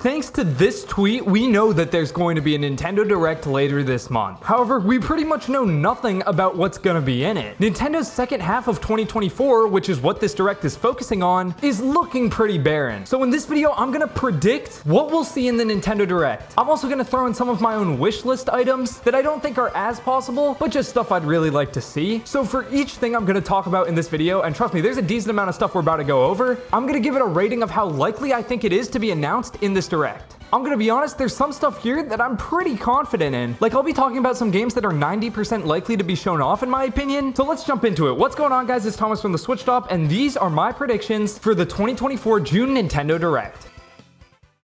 Thanks to this tweet, we know that there's going to be a Nintendo Direct later this month. However, we pretty much know nothing about what's going to be in it. Nintendo's second half of 2024, which is what this Direct is focusing on, is looking pretty barren. So in this video, I'm going to predict what we'll see in the Nintendo Direct. I'm also going to throw in some of my own wish list items that I don't think are as possible, but just stuff I'd really like to see. So for each thing I'm going to talk about in this video, and trust me, there's a decent amount of stuff we're about to go over, I'm going to give it a rating of how likely I think it is to be announced in this Direct. I'm gonna be honest, there's some stuff here that I'm pretty confident in. Like, I'll be talking about some games that are 90% likely to be shown off in my opinion. So let's jump into it. What's going on, guys? It's Thomas from the Switch Stop, and these are my predictions for the 2024 June Nintendo Direct.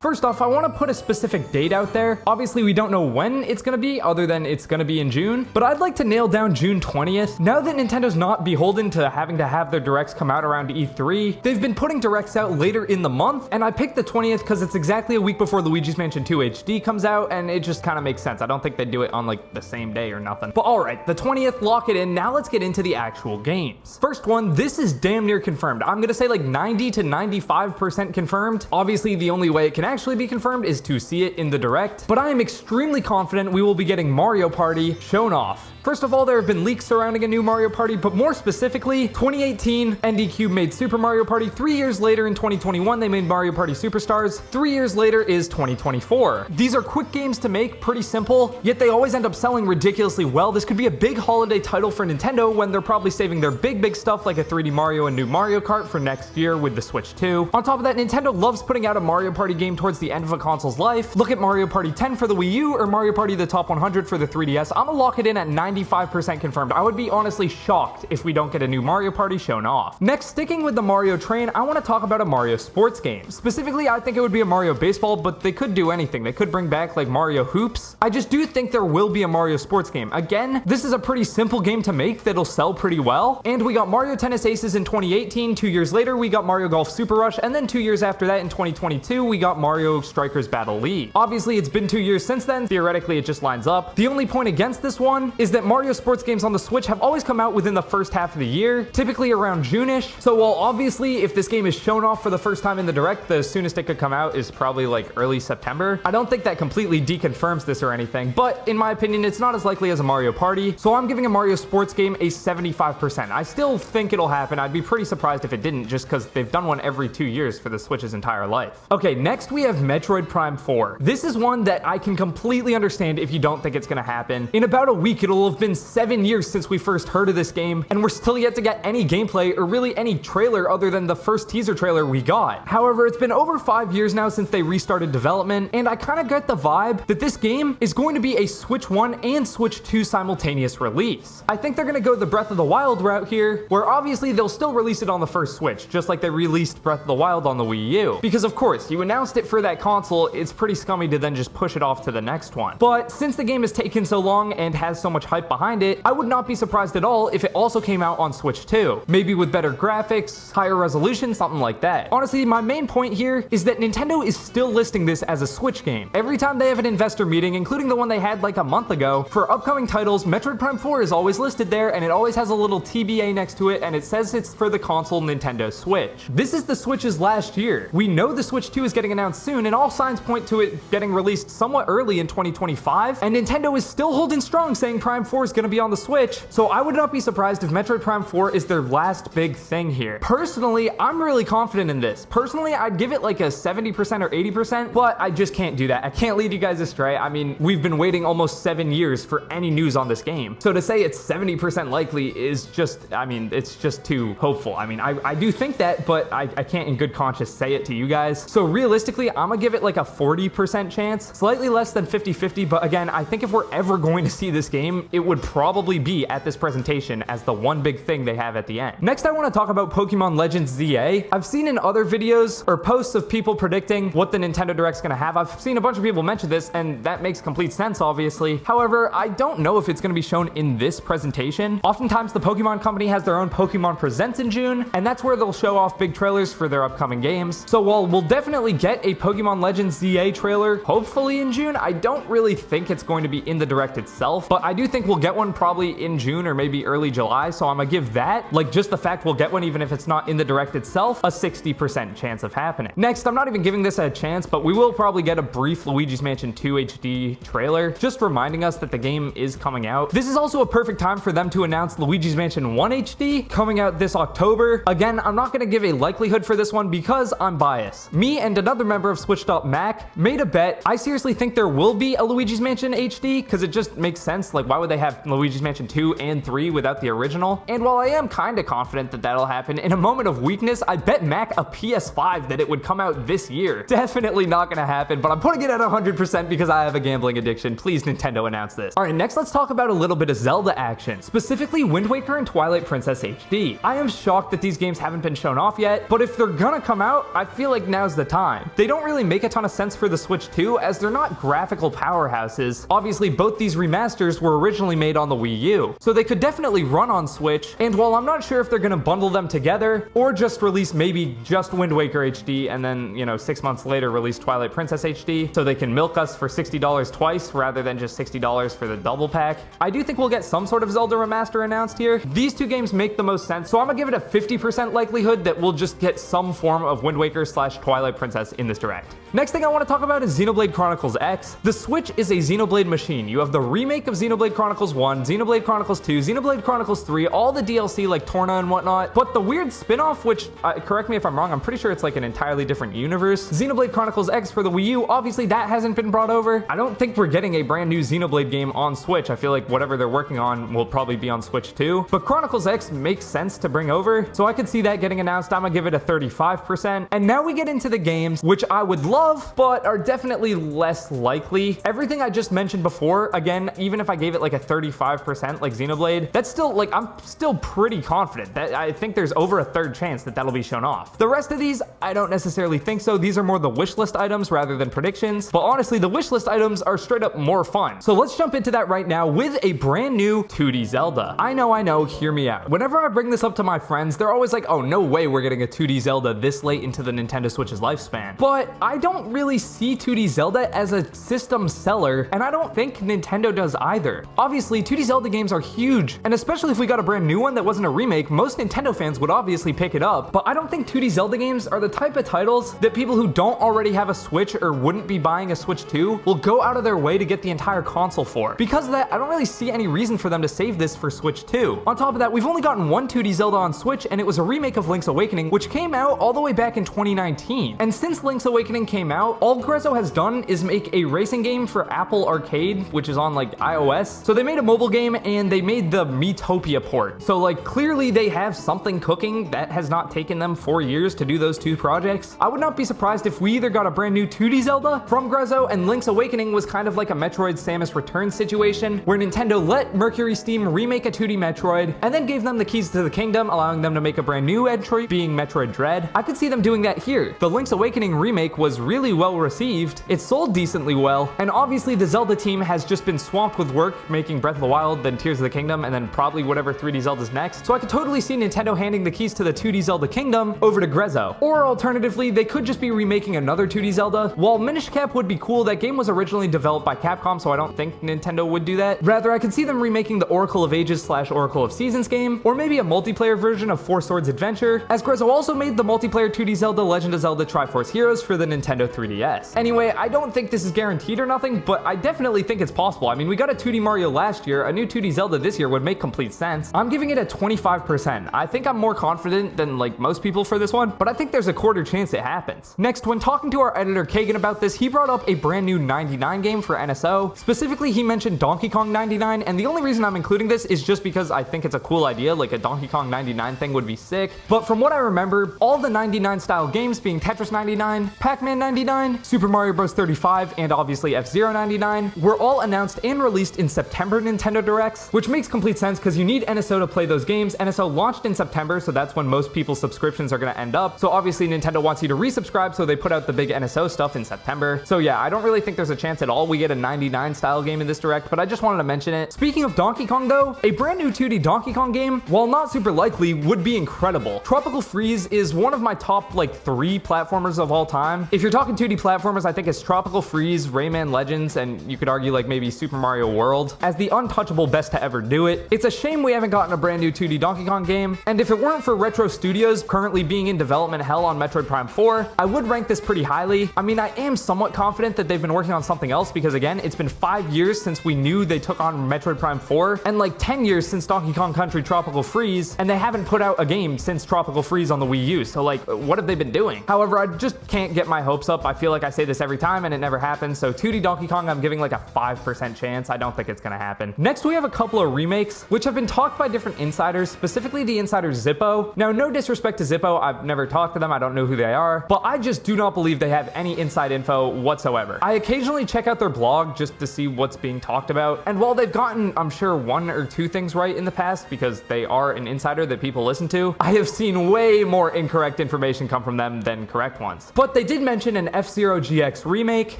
First off, I want to put a specific date out there. Obviously, we don't know when it's going to be, other than it's going to be in June, but I'd like to nail down June 20th. Now that Nintendo's not beholden to having to have their Directs come out around E3, they've been putting Directs out later in the month, and I picked the 20th because it's exactly a week before Luigi's Mansion 2 HD comes out, and it just kind of makes sense. I don't think they'd do it on like the same day or nothing. But alright, the 20th, lock it in. Now let's get into the actual games. First one, this is damn near confirmed. I'm going to say like 90 to 95% confirmed. Obviously, the only way it can actually be confirmed is to see it in the Direct, but I am extremely confident we will be getting Mario Party shown off. First of all, there have been leaks surrounding a new Mario Party, but more specifically, 2018, NDQ made Super Mario Party. 3 years later in 2021, they made Mario Party Superstars. 3 years later is 2024. These are quick games to make, pretty simple, yet they always end up selling ridiculously well. This could be a big holiday title for Nintendo when they're probably saving their big stuff like a 3D Mario and new Mario Kart for next year with the Switch 2. On top of that, Nintendo loves putting out a Mario Party game towards the end of a console's life. Look at Mario Party 10 for the Wii U or Mario Party the Top 100 for the 3DS. I'm gonna lock it in at 95% confirmed. I would be honestly shocked if we don't get a new Mario Party shown off. Next, sticking with the Mario train, I want to talk about a Mario sports game. Specifically, I think it would be a Mario baseball, but they could do anything. They could bring back like Mario hoops. I just do think there will be a Mario sports game. Again, this is a pretty simple game to make that'll sell pretty well. And we got Mario Tennis Aces in 2018. 2 years later, we got Mario Golf Super Rush. And then 2 years after that in 2022, we got Mario Strikers Battle League. Obviously, it's been 2 years since then. Theoretically, it just lines up. The only point against this one is that Mario sports games on the Switch have always come out within the first half of the year, typically around June-ish. So while obviously if this game is shown off for the first time in the Direct, the soonest it could come out is probably like early September. I don't think that completely deconfirms this or anything, but in my opinion, it's not as likely as a Mario Party. So I'm giving a Mario sports game a 75%. I still think it'll happen. I'd be pretty surprised if it didn't, just because they've done one every 2 years for the Switch's entire life. Okay, next we have Metroid Prime 4. This is one that I can completely understand if you don't think it's gonna happen. In about a week, it'll have been 7 years since we first heard of this game, and we're still yet to get any gameplay or really any trailer other than the first teaser trailer we got. However, it's been over 5 years now since they restarted development, and I kind of get the vibe that this game is going to be a Switch 1 and Switch 2 simultaneous release. I think they're going to go the Breath of the Wild route here, where obviously they'll still release it on the first Switch, just like they released Breath of the Wild on the Wii U. Because of course, you announced it for that console, it's pretty scummy to then just push it off to the next one. But since the game has taken so long and has so much hype behind it, I would not be surprised at all if it also came out on Switch 2. Maybe with better graphics, higher resolution, something like that. Honestly, my main point here is that Nintendo is still listing this as a Switch game. Every time they have an investor meeting, including the one they had like a month ago, for upcoming titles, Metroid Prime 4 is always listed there, and it always has a little TBA next to it, and it says it's for the console Nintendo Switch. This is the Switch's last year. We know the Switch 2 is getting announced soon, and all signs point to it getting released somewhat early in 2025, and Nintendo is still holding strong saying Prime 4 is going to be on the Switch, so I would not be surprised if Metroid Prime 4 is their last big thing here. Personally, I'm really confident in this. Personally, I'd give it like a 70% or 80%, but I just can't do that. I can't lead you guys astray. I mean, we've been waiting almost 7 years for any news on this game. So to say it's 70% likely is just, I mean, it's just too hopeful. I mean, I do think that, but I can't in good conscience say it to you guys. So realistically, I'm gonna give it like a 40% chance, slightly less than 50-50, but again, I think if we're ever going to see this game, it would probably be at this presentation as the one big thing they have at the end. Next, I want to talk about Pokémon Legends Za. I've seen in other videos or posts of people predicting what the Nintendo Direct's gonna have. I've seen a bunch of people mention this, and that makes complete sense, obviously. However, I don't know if it's gonna be shown in this presentation. Oftentimes, the Pokemon Company has their own Pokemon Presents in June, and that's where they'll show off big trailers for their upcoming games. So while we'll definitely get a a Pokémon Legends Za trailer, hopefully in June. I don't really think it's going to be in the Direct itself, but I do think we'll get one probably in June or maybe early July, so I'm gonna give that, like just the fact we'll get one even if it's not in the Direct itself, a 60% chance of happening. Next, I'm not even giving this a chance, but we will probably get a brief Luigi's Mansion 2 HD trailer, just reminding us that the game is coming out. This is also a perfect time for them to announce Luigi's Mansion 1 HD coming out this October. Again, I'm not gonna give a likelihood for this one because I'm biased. Me and another member of Switch.Mac made a bet. I seriously think there will be a Luigi's Mansion HD because it just makes sense. Like, why would they have Luigi's Mansion 2 and 3 without the original? And while I am kind of confident that that'll happen, in a moment of weakness, I bet Mac a PS5 that it would come out this year. Definitely not gonna happen, but I'm putting it at 100% because I have a gambling addiction. Please, Nintendo, announce this. All right, next let's talk about a little bit of Zelda action, specifically Wind Waker and Twilight Princess HD. I am shocked that these games haven't been shown off yet, but if they're gonna come out, I feel like now's the time. They don't really make a ton of sense for the Switch 2 as they're not graphical powerhouses. Obviously, both these remasters were originally made on the Wii U, so they could definitely run on Switch, and while I'm not sure if they're gonna bundle them together or just release maybe just Wind Waker HD and then, 6 months later release Twilight Princess HD so they can milk us for $60 twice rather than just $60 for the double pack, I do think we'll get some sort of Zelda remaster announced here. These two games make the most sense, so I'm gonna give it a 50% likelihood that we'll just get some form of Wind Waker / Twilight Princess in this Direct. Next thing I want to talk about is Xenoblade Chronicles X. The Switch is a Xenoblade machine. You have the remake of Xenoblade Chronicles 1, Xenoblade Chronicles 2, Xenoblade Chronicles 3, all the DLC like Torna and whatnot, but the weird spin-off, which, correct me if I'm wrong, I'm pretty sure it's like an entirely different universe. Xenoblade Chronicles X for the Wii U, obviously that hasn't been brought over. I don't think we're getting a brand new Xenoblade game on Switch. I feel like whatever they're working on will probably be on Switch too, but Chronicles X makes sense to bring over, so I could see that getting announced. I'm gonna give it a 35%. And now we get into the games, which I would love, but are definitely less likely. Everything I just mentioned before, again, even if I gave it like a 35% like Xenoblade, that's still like, I'm still pretty confident that I think there's over a third chance that that'll be shown off. The rest of these, I don't necessarily think so. These are more the wish list items rather than predictions, but honestly, the wish list items are straight up more fun. So let's jump into that right now with a brand new 2D Zelda. I know, hear me out. Whenever I bring this up to my friends, they're always like, oh, no way we're getting a 2D Zelda this late into the Nintendo Switch's lifespan. But I don't really see 2D Zelda as a system seller, and I don't think Nintendo does either. Obviously, 2D Zelda games are huge, and especially if we got a brand new one that wasn't a remake, most Nintendo fans would obviously pick it up, but I don't think 2D Zelda games are the type of titles that people who don't already have a Switch or wouldn't be buying a Switch 2 will go out of their way to get the entire console for. Because of that, I don't really see any reason for them to save this for Switch 2. On top of that, we've only gotten one 2D Zelda on Switch, and it was a remake of Link's Awakening, which came out all the way back in 2019. And since Link's Awakening came out, all Grezzo has done is make a racing game for Apple Arcade, which is on like iOS. So they made a mobile game and they made the Miitopia port. So like clearly they have something cooking. That has not taken them 4 years to do those two projects. I would not be surprised if we either got a brand new 2D Zelda from Grezzo, and Link's Awakening was kind of like a Metroid Samus Returns situation where Nintendo let Mercury Steam remake a 2D Metroid and then gave them the keys to the kingdom, allowing them to make a brand new entry, being Metroid Dread. I could see them doing that here. The Link's Awakening remake was really well received. It sold decently well, and obviously the Zelda team has just been swamped with work making Breath of the Wild, then Tears of the Kingdom, and then probably whatever 3D Zelda's next. So I could totally see Nintendo handing the keys to the 2D Zelda Kingdom over to Grezzo. Or alternatively, they could just be remaking another 2D Zelda. While Minish Cap would be cool, that game was originally developed by Capcom, so I don't think Nintendo would do that. Rather, I could see them remaking the Oracle of Ages / Oracle of Seasons game, or maybe a multiplayer version of Four Swords Adventure, as Grezzo also made the multiplayer 2D Zelda Legend of Zelda Triforce Heroes for the Nintendo 3DS. Anyway, I don't think this is guaranteed or nothing, but I definitely think it's possible. I mean, we got a 2D Mario last year, a new 2D Zelda this year would make complete sense. I'm giving it a 25%. I think I'm more confident than like most people for this one, but I think there's a quarter chance it happens. Next, when talking to our editor Kagan about this, he brought up a brand new 99 game for NSO. Specifically, he mentioned Donkey Kong 99, and the only reason I'm including this is just because I think it's a cool idea, like a Donkey Kong 99 thing would be sick. But from what I remember, all the 99 style games being Tetris 99, Pac-Man 99, Super Mario Bros. 35, and obviously F-Zero 99 were all announced and released in September Nintendo Directs, which makes complete sense because you need NSO to play those games. NSO launched in September, so that's when most people's subscriptions are going to end up. So obviously Nintendo wants you to resubscribe, so they put out the big NSO stuff in September. So yeah, I don't really think there's a chance at all we get a 99 style game in this Direct, but I just wanted to mention it. Speaking of Donkey Kong though, a brand new 2D Donkey Kong game, while not super likely, would be incredible. Tropical Freeze is one of my top like 3 platformers of all time. time. If you're talking 2D platformers, I think it's Tropical Freeze, Rayman Legends, and you could argue like maybe Super Mario World as the untouchable best to ever do it. It's a shame we haven't gotten a brand new 2D Donkey Kong game, and if it weren't for Retro Studios currently being in development hell on Metroid Prime 4, I would rank this pretty highly. I mean, I am somewhat confident that they've been working on something else because again, it's been 5 years since we knew they took on Metroid Prime 4, and like 10 years since Donkey Kong Country Tropical Freeze, and they haven't put out a game since Tropical Freeze on the Wii U, so like, what have they been doing? However, I just can't get my hopes up. I feel like I say this every time and it never happens, so 2D Donkey Kong, I'm giving like a 5% chance. I don't think it's gonna happen. Next, we have a couple of remakes, which have been talked by different insiders, specifically the insider Zippo. Now, no disrespect to Zippo, I've never talked to them, I don't know who they are, but I just do not believe they have any inside info whatsoever. I occasionally check out their blog just to see what's being talked about, and while they've gotten, I'm sure, 1 or 2 things right in the past because they are an insider that people listen to, I have seen way more incorrect information come from them than correct ones. But they did mention an F-Zero GX remake,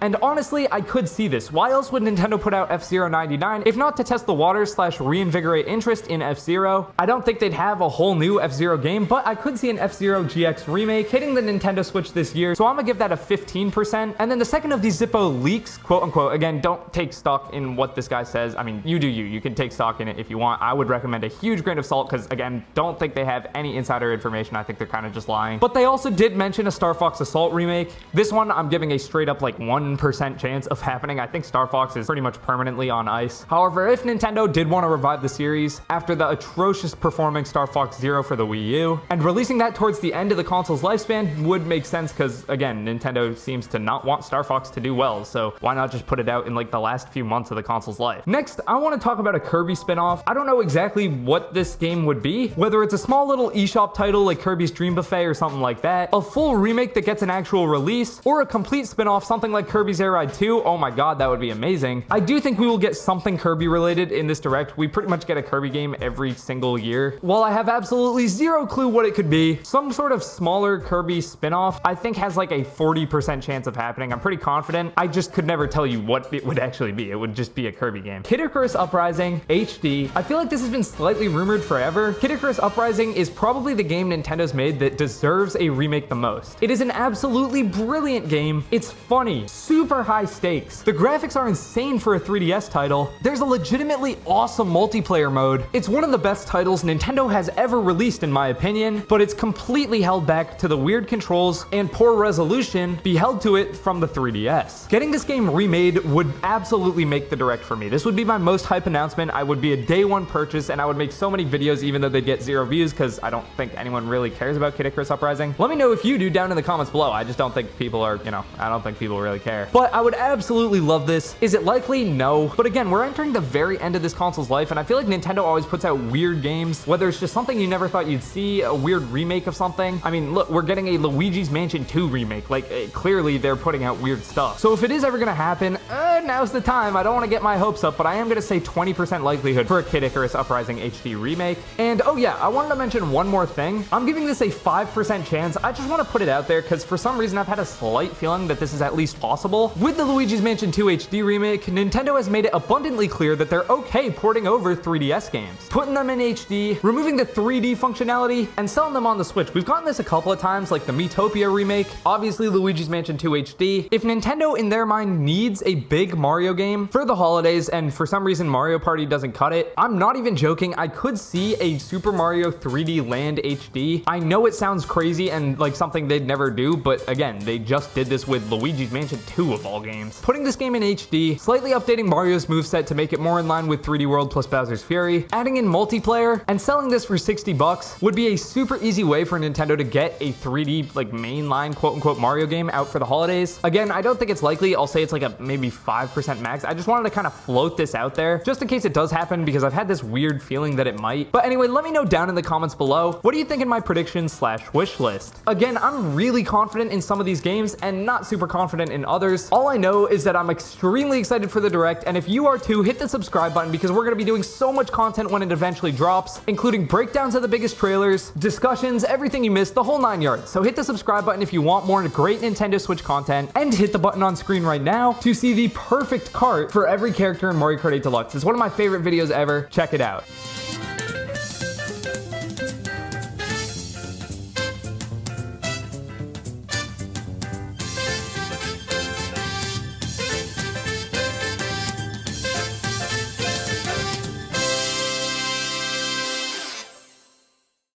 and honestly, I could see this. Why else would Nintendo put out F-Zero 99 if not to test the waters / reinvigorate interest in F-Zero? I don't think they'd have a whole new F-Zero game, but I could see an F-Zero GX remake hitting the Nintendo Switch this year, so I'm gonna give that a 15%. And then the second of these Zippo leaks, quote unquote, again, don't take stock in what this guy says. I mean, you do you. You can take stock in it if you want. I would recommend a huge grain of salt because, again, don't think they have any insider information. I think they're kind of just lying. But they also did mention a Star Fox Assault remake. This one, I'm giving a straight up like 1% chance of happening. I think Star Fox is pretty much permanently on ice. However, if Nintendo did want to revive the series after the atrocious performing Star Fox Zero for the Wii U, and releasing that towards the end of the console's lifespan would make sense because, again, Nintendo seems to not want Star Fox to do well, so why not just put it out in like the last few months of the console's life? Next, I want to talk about a Kirby spin-off. I don't know exactly what this game would be, whether it's a small little eShop title like Kirby's Dream Buffet or something like that, a full remake that gets an actual release, or a complete spin-off, something like Kirby's Air Ride 2. Oh my god, that would be amazing. I do think we will get something Kirby related in this direct. We pretty much get a Kirby game every single year. While I have absolutely zero clue what it could be, some sort of smaller Kirby spin-off I think has like a 40% chance of happening. I'm pretty confident. I just could never tell you what it would actually be. It would just be a Kirby game. Kid Icarus Uprising HD. I feel like this has been slightly rumored forever. Kid Icarus Uprising is probably the game Nintendo's made that deserves a remake the most. It is an absolutely brilliant game. It's funny, super high stakes. The graphics are insane for a 3DS title. There's a legitimately awesome multiplayer mode. It's one of the best titles Nintendo has ever released in my opinion, but it's completely held back to the weird controls and poor resolution beheld to it from the 3DS. Getting this game remade would absolutely make the direct for me. This would be my most hype announcement. I would be a day one purchase and I would make so many videos even though they'd get 0 views because I don't think anyone really cares about Kid Icarus Uprising. Let me know if you do down in the comments below. I just don't think people are, I don't think people really care. But I would absolutely love this. Is it likely? No. But again, we're entering the very end of this console's life and I feel like Nintendo always puts out weird games, whether it's just something you never thought you'd see, a weird remake of something. I mean, look, we're getting a Luigi's Mansion 2 remake. Like, clearly they're putting out weird stuff. So if it is ever gonna happen, now's the time. I don't want to get my hopes up, but I am gonna say 20% likelihood for a Kid Icarus Uprising HD remake. And oh yeah, I wanted to mention one more thing. I'm giving this a 5% chance. I just want to put it out there because for some reason I've had a slight feeling that this is at least possible. With the Luigi's Mansion 2 HD remake, Nintendo has made it abundantly clear that they're okay porting over 3DS games, putting them in HD, removing the 3D functionality, and selling them on the Switch. We've gotten this a couple of times, like the Miitopia remake, obviously Luigi's Mansion 2 HD. If Nintendo in their mind needs a big Mario game for the holidays and for some reason Mario Party doesn't cut it, I'm not even joking, I could see a Super Mario 3D Land HD. I know it sounds crazy and like something they'd never do, but again, they just did this with Luigi's Mansion 2 of all games. Putting this game in HD, slightly updating Mario's moveset to make it more in line with 3D World plus Bowser's Fury, adding in multiplayer, and selling this for $60 would be a super easy way for Nintendo to get a 3D like mainline quote unquote Mario game out for the holidays. Again, I don't think it's likely. I'll say it's like a maybe 5% max. I just wanted to kind of float this out there just in case it does happen because I've had this weird feeling that it might. But anyway, let me know down in the comments below, what do you think in my predictions / wish list? Again, I'm really confident in some of these games and not super confident in others. All I know is that I'm extremely excited for the direct, and if you are too, hit the subscribe button because we're going to be doing so much content when it eventually drops, including breakdowns of the biggest trailers, discussions, everything you missed, the whole 9 yards. So hit the subscribe button if you want more great Nintendo Switch content, and hit the button on screen right now to see the perfect cart for every character in Mario Kart 8 Deluxe. It's one of my favorite videos ever. Check it out.